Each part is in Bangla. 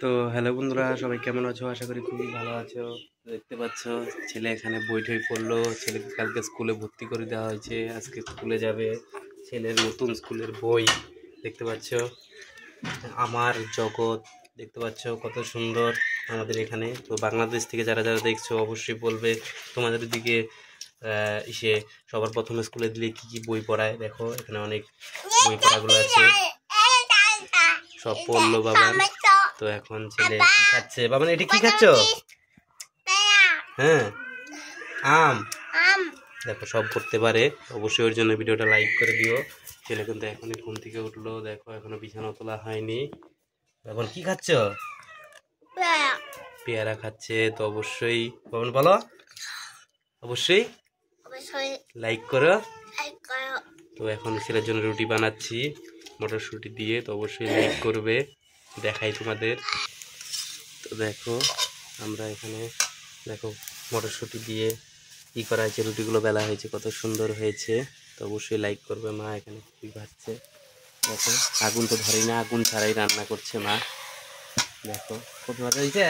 তো হ্যালো বন্ধুরা, সবাই কেমন আছো? আশা করি খুবই ভালো আছো। দেখতে পাচ্ছ ছেলে এখানে বই টই পড়লো। ছেলেকে কালকে স্কুলে ভর্তি করে দেওয়া হয়েছে, আজকে স্কুলে যাবে। ছেলের নতুন স্কুলের বই দেখতে পাচ্ছ, আমার জগৎ। দেখতে পাচ্ছ কত সুন্দর আমাদের এখানে। তো বাংলাদেশ থেকে যারা যারা দেখছো অবশ্যই বলবে তোমাদের দিকে ইসে সবার প্রথমে স্কুলে দিলে কি কি বই পড়ায়। দেখো এখানে অনেক বই পড়াগুলো আছে, সব পড়লো বাবা। তো এখন ছেলে কি খাচ্ছে? বাবা এটি কি খাচ্ছ? হ্যাঁ, আম। দেখো সব করতে পারে, অবশ্যই ওর জন্য ভিডিওটা লাইক করে দিও। ছেলে কিন্তু এখনই ঘুম থেকে উঠলো, দেখো এখনো বিছানা তোলা হয়নি। এখন কি খাচ্ছ? পেয়ারা খাচ্ছে। তো অবশ্যই বাবা বলো, অবশ্যই লাইক করো। তো এখন ছেলের জন্য রুটি বানাচ্ছি মটরশুঁটি দিয়ে, তো অবশ্যই লাইক করবে। দেখাই তোমাদের। তো দেখো আমরা এখানে দেখো মটরশুঁটি দিয়ে কি করা হয়েছে, রুটিগুলো বেলা হয়েছে, কত সুন্দর হয়েছে। তো অবশ্যই লাইক করবে। মা এখানে খুবই ভাজছে, দেখো আগুন তো ধরে না, আগুন ছাড়াই রান্না করছে মা। দেখো কত ভাজা হয়েছে,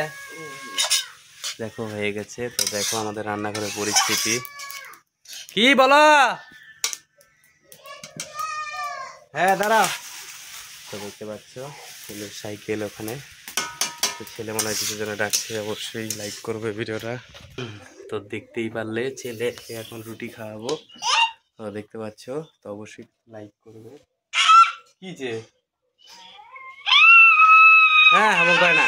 দেখো হয়ে গেছে। তো দেখো আমাদের রান্নাঘরের পরিস্থিতি কি বলো। হ্যাঁ দাঁড়াও। তো দেখতে পাচ্ছ ছেলের সাইকেল ওখানে। তো ছেলে মনে হয় কিছু জন্য ডাকছে, অবশ্যই লাইক করবে ভিডিওটা। তো দেখতেই পারলে ছেলেকে এখন রুটি খাওয়াবো। তো দেখতে পাচ্ছ, তো অবশ্যই লাইক করবে। কি যে হ্যাঁ এমন করে না।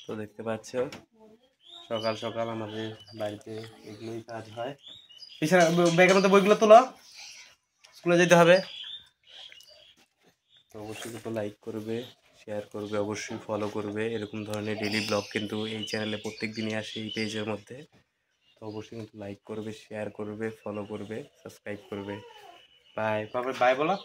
তো দেখতে পাচ্ছ সকাল সকাল আমাদের বাড়িতে এগুলোই কাজ হয়। বিছানা ব্যাগের মধ্যে বইগুলো তোলো, স্কুলে যেতে হবে। তো অবশ্যই কিন্তু লাইক করবে, শেয়ার করবে, অবশ্যই ফলো করবে। এরকম ধরনের ডেইলি ব্লগ কিন্তু এই চ্যানেলে প্রত্যেক দিনই আসে এই পেজের মধ্যে। তো অবশ্যই কিন্তু লাইক করবে, শেয়ার করবে, ফলো করবে, সাবস্ক্রাইব করবে। বাই বাবা, বাই বলো।